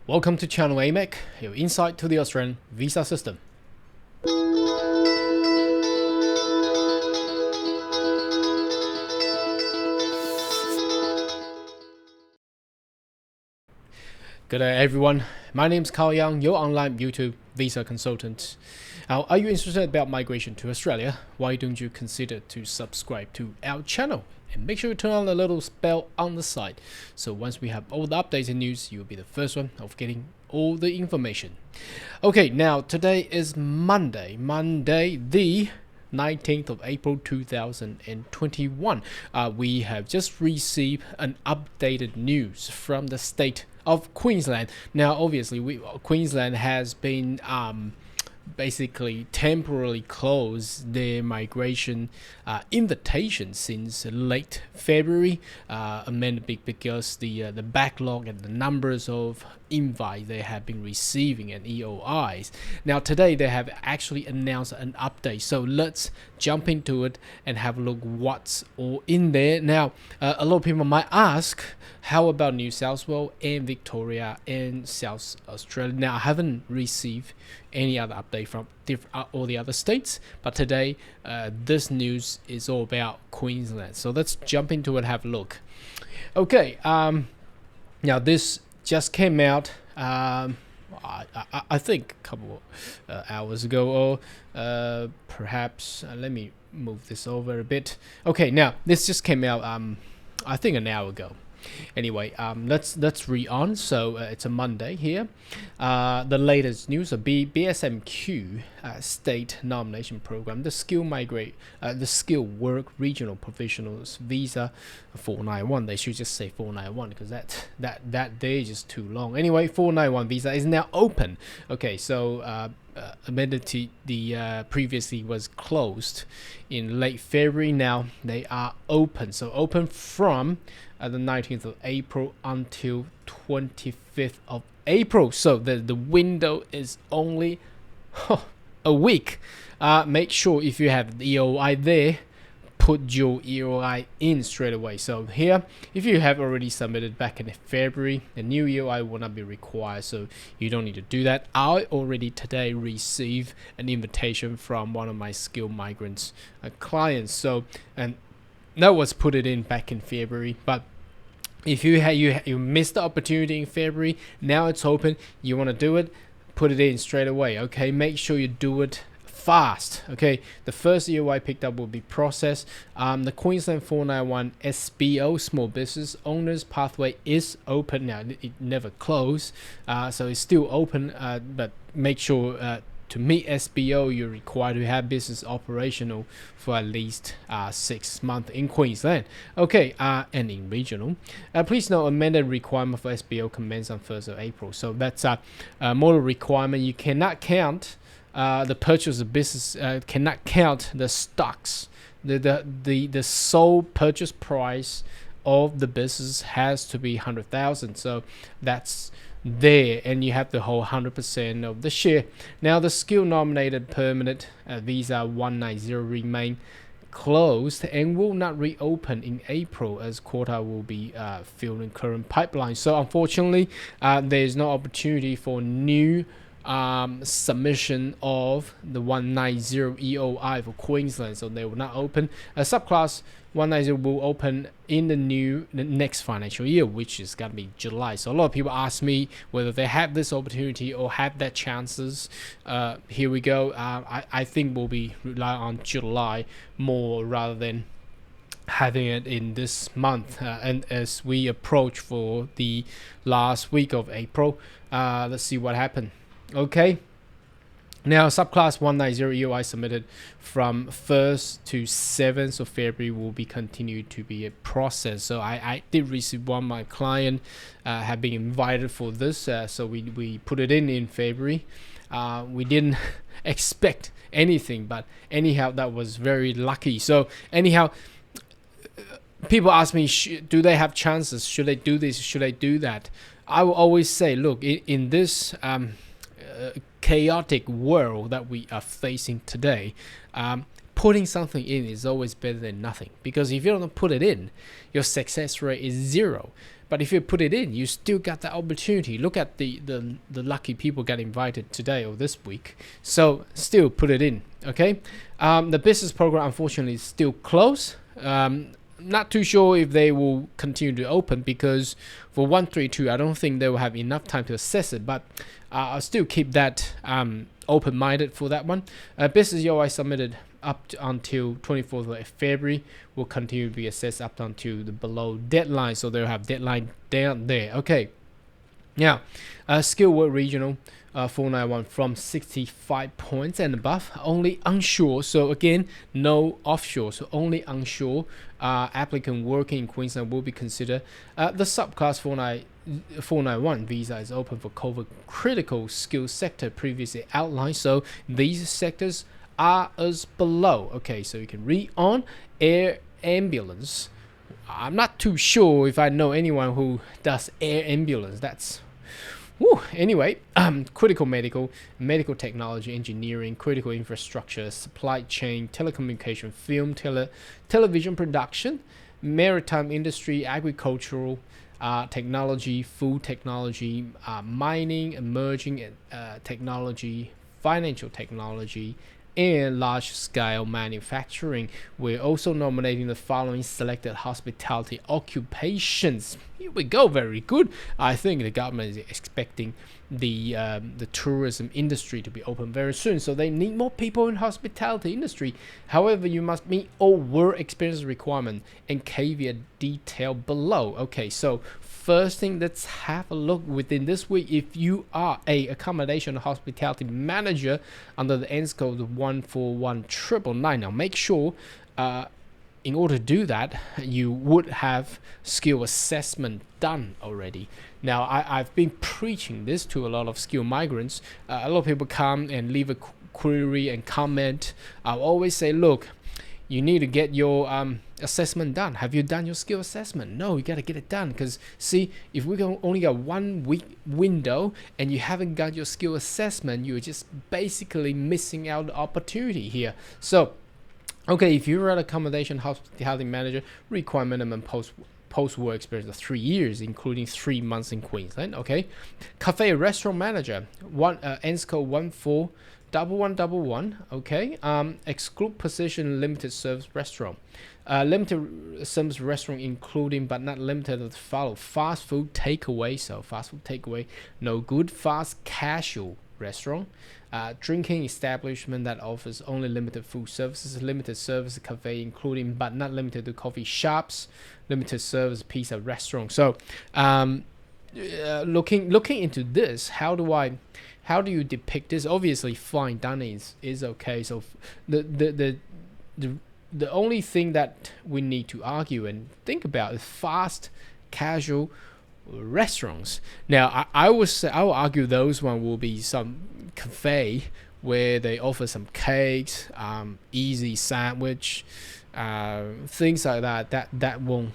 Welcome to Channel AMEC, your insight to the Australian visa system. Good day everyone, my name is Carl Young, your online YouTube visa consultant. Now, are you interested about migration to Australia? Why don't you consider to subscribe to our channel? And make sure you turn on the little bell on the side. So once we have all the updates and news, you'll be the first one of getting all the information. Okay, now today is Monday the 19th of April 2021. We have just received an updated news from the state of Queensland. Now obviously Queensland has been basically temporarily closed their migration invitation since late February, mainly because the backlog and the numbers of invites they have been receiving and EOIs. Now today they have actually announced an update, so let's jump into it and have a look what's all in there. Now a lot of people might ask, how about New South Wales and Victoria and South Australia? Now I haven't received any other update from all the other states, but today this news is all about Queensland, so let's jump into it and have a look. Okay, now this just came out I think a couple hours ago, or perhaps let me move this over a bit. Okay, now this just came out I think an hour ago. Anyway, let's read on. So it's a Monday here. The latest news of BSMQ State Nomination Program, the Skilled Work Regional Professionals Visa 491. They should just say 491 because that day is just too long. Anyway, 491 visa is now open. Okay, so amenity the previously was closed in late February. Now they are open. So open from the 19th of April until 25th of April. So the window is only a week. Make sure if you have the EOI there, put your EOI in straight away. So here, if you have already submitted back in February, the new EOI will not be required, so you don't need to do that. I already today received an invitation from one of my Skilled Migrants clients, so and that was put it in back in February. But if you missed the opportunity in February, now it's open, you want to do it, put it in straight away. Okay, make sure you do it fast. Okay, the first EOI picked up will be processed. The Queensland 491 SBO Small Business Owners Pathway is open now. It never closed, so it's still open, but make sure to meet SBO, you're required to have business operational for at least 6 months in Queensland. Okay, and in regional. Please note, amended requirement for SBO commence on 1st of April. So that's a model requirement. You cannot count the purchase of business, cannot count the stocks. The sole purchase price of the business has to be 100,000. So that's there, and you have to hold 100% of the share. Now the skill nominated permanent visa 190 remain closed and will not reopen in April as quota will be filled in current pipeline. So unfortunately there is no opportunity for new submission of the 190 EOI for Queensland, so they will not open. A subclass 190 will open in the next financial year, which is gonna be July. So a lot of people ask me whether they have this opportunity or have that chances. Here we go. I think we'll be rely on July more rather than having it in this month, and as we approach for the last week of April, let's see what happens. Okay, now subclass 190 EOI submitted from 1st to 7th of February will be continued to be a process. So I did receive one. My client have been invited for this, so we put it in February. We didn't expect anything, but anyhow that was very lucky. So anyhow, people ask me, do they have chances? Should they do this? Should they do that? I will always say, look, in this chaotic world that we are facing today, putting something in is always better than nothing, because if you don't put it in, your success rate is 0. But if you put it in, you still got that opportunity. Look at the lucky people got invited today or this week. So still put it in, okay? The business program, unfortunately, is still closed. Not too sure if they will continue to open, because for 132, I don't think they will have enough time to assess it, but I'll still keep that open-minded for that one. Business EOI submitted up until 24th of February will continue to be assessed up until the below deadline, so they'll have deadline down there. Okay, now Skilled Work Regional 491 from 65 points and above, only onshore. So again, no offshore, so only onshore applicant working in Queensland will be considered. The subclass 491 visa is open for COVID critical skill sector previously outlined. So these sectors are as below. Okay, so you can read on. Air ambulance, I'm not too sure if I know anyone who does air ambulance. That's anyway, critical medical technology, engineering, critical infrastructure, supply chain, telecommunication, film, television production, maritime industry, agricultural technology, food technology, mining, emerging technology, financial technology, and large-scale manufacturing. We're also nominating the following selected hospitality occupations. Here we go, very good. I think the government is expecting the tourism industry to be open very soon, so they need more people in hospitality industry. However, you must meet all work experience requirement and caveat detail below. Okay, so first thing, let's have a look within this week. If you are a accommodation hospitality manager under the ends code 141999, now make sure in order to do that, you would have skill assessment done already. Now, I've been preaching this to a lot of skilled migrants. A lot of people come and leave a query and comment. I'll always say, look, you need to get your assessment done. Have you done your skill assessment? No, you got to get it done, because see, if we can only got 1 week window and you haven't got your skill assessment, you're just basically missing out the opportunity here. So okay, if you're an accommodation hospitality manager, require minimum post-work experience of 3 years, including 3 months in Queensland. Okay, cafe restaurant manager, ends code 141111. Okay, exclude position limited service restaurant. Limited service restaurant including but not limited to the follow: fast food takeaway, so fast food takeaway no good. Fast casual restaurant, drinking establishment that offers only limited food services. Limited service cafe including but not limited to coffee shops. Limited service pizza restaurant. So looking into this, how do you depict this? Obviously fine dining is okay. So the only thing that we need to argue and think about is fast casual restaurants. Now I will argue those one will be some cafe where they offer some cakes, easy sandwich, things like that won't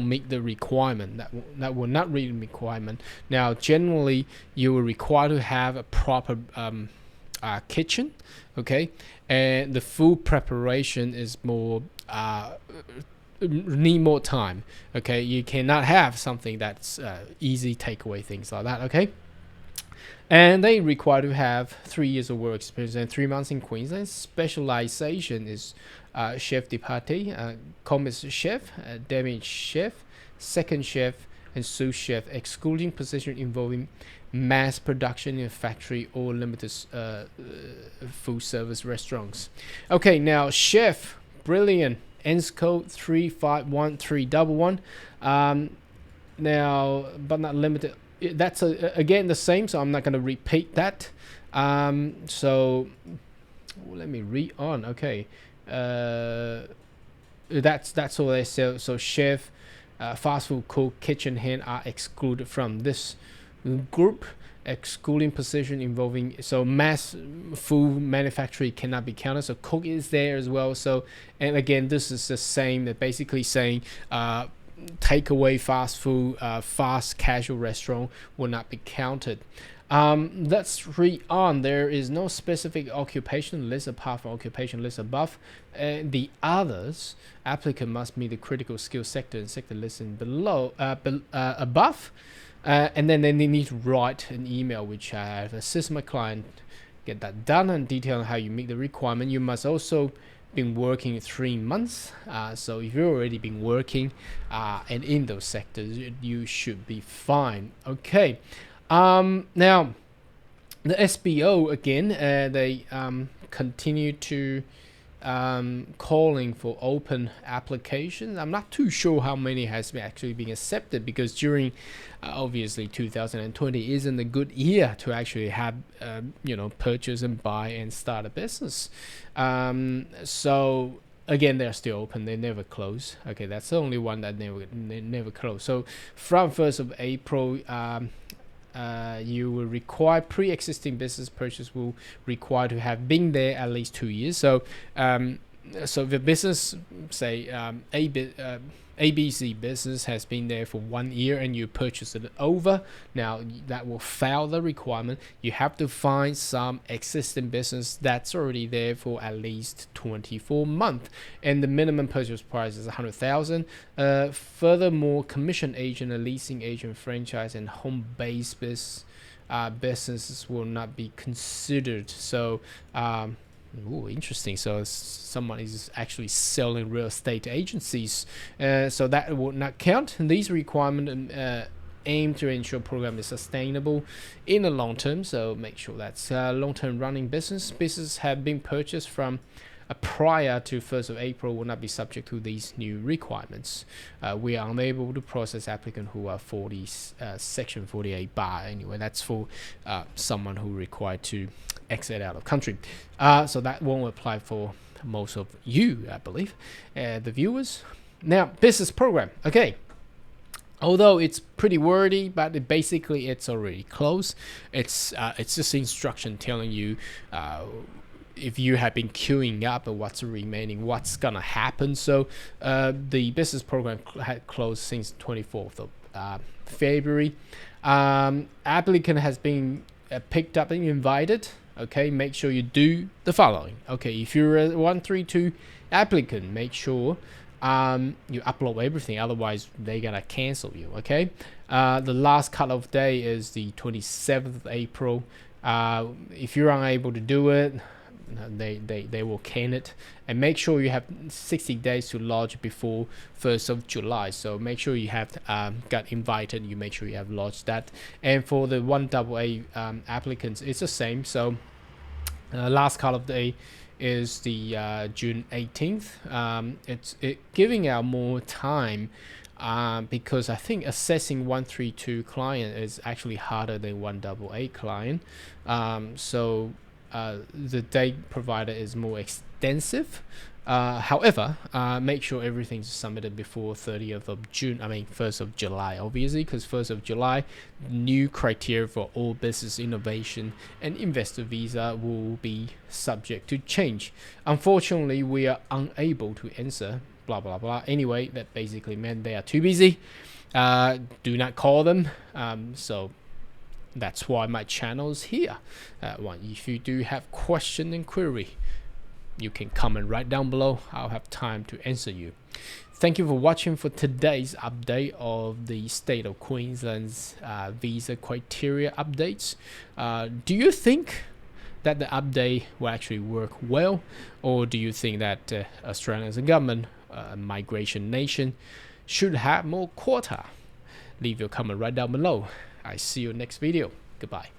meet the requirement. That will not meet the requirement. Now generally you will require to have a proper kitchen, okay, and the food preparation is more need more time. Okay, you cannot have something that's easy takeaway, things like that. Okay, and they require to have 3 years of work experience and 3 months in Queensland. Specialization is chef de partie, commis chef, demi chef, second chef, and sous chef, excluding position involving mass production in a factory or limited food service restaurants. Okay, now chef, brilliant. Ends code 351311. Now, but not limited. That's again the same, so I'm not going to repeat that. So let me read on. Okay, that's all they say. So chef, fast food cook, kitchen hand are excluded from this group, excluding position involving, so mass food manufacturing cannot be counted. So cook is there as well. So, and again, this is the same, that basically saying takeaway, fast food, fast casual restaurant will not be counted. Let's read on. There is no specific occupation list apart from occupation list above. The others, applicant must meet the critical skill sector and sector listed below, above. And then they need to write an email, which I have assisted my client get that done, and detail on how you meet the requirement. You must also been working 3 months. So if you've already been working and in those sectors, you should be fine. Okay. Now the SBO again, they continue to calling for open applications. I'm not too sure how many has been actually been accepted, because during obviously 2020 isn't a good year to actually have purchase and buy and start a business. So again, they're still open, they never close. Okay, that's the only one that never close. So from 1st of April, you will require pre-existing business purchase will require to have been there at least 2 years. So so the business, say ABC business has been there for 1 year and you purchase it over, now that will fail the requirement. You have to find some existing business that's already there for at least 24 months, and the minimum purchase price is 100,000. Furthermore, commission agent, a leasing agent, franchise, and home-based businesses will not be considered. So ooh, interesting. So someone is actually selling real estate agencies, so that would not count. And these requirements aim to ensure program is sustainable in the long term. So make sure that's long-term running business have been purchased from prior to 1st of April will not be subject to these new requirements. We are unable to process applicants who are section 48 bar. Anyway, that's for someone who required to exit out of country. So that won't apply for most of you, I believe, the viewers. Now, business program. Okay. Although it's pretty wordy, but basically it's already closed. It's just instruction telling you if you have been queuing up and what's remaining, what's gonna happen. So the business program had closed since 24th of February. Applicant has been picked up and invited. Okay, make sure you do the following. Okay, if you're a 132 applicant, make sure you upload everything, otherwise they're gonna cancel you. Okay, the last cutoff day is the 27th of April. If you're unable to do it, they will can it, and make sure you have 60 days to lodge before 1st of July. So make sure you have got invited, you make sure you have lodged that. And for the 1AA applicants, it's the same. So last cutoff day is the June 18th. It's giving out more time because I think assessing 132 client is actually harder than 1AA client. So the date provided is more extensive. However, make sure everything's submitted before 30th of June. I mean 1st of July, obviously, because 1st of July, new criteria for all business innovation and investor visa will be subject to change. Unfortunately, we are unable to answer blah blah blah. Anyway, that basically meant they are too busy. Do not call them. So that's why my channel is here. If you do have question and query, you can comment right down below. I'll have time to answer you. Thank you for watching for today's update of the state of Queensland's visa criteria updates. Do you think that the update will actually work well, or do you think that Australia as a government, migration nation, should have more quota? Leave your comment right down below. I see you next video. Goodbye.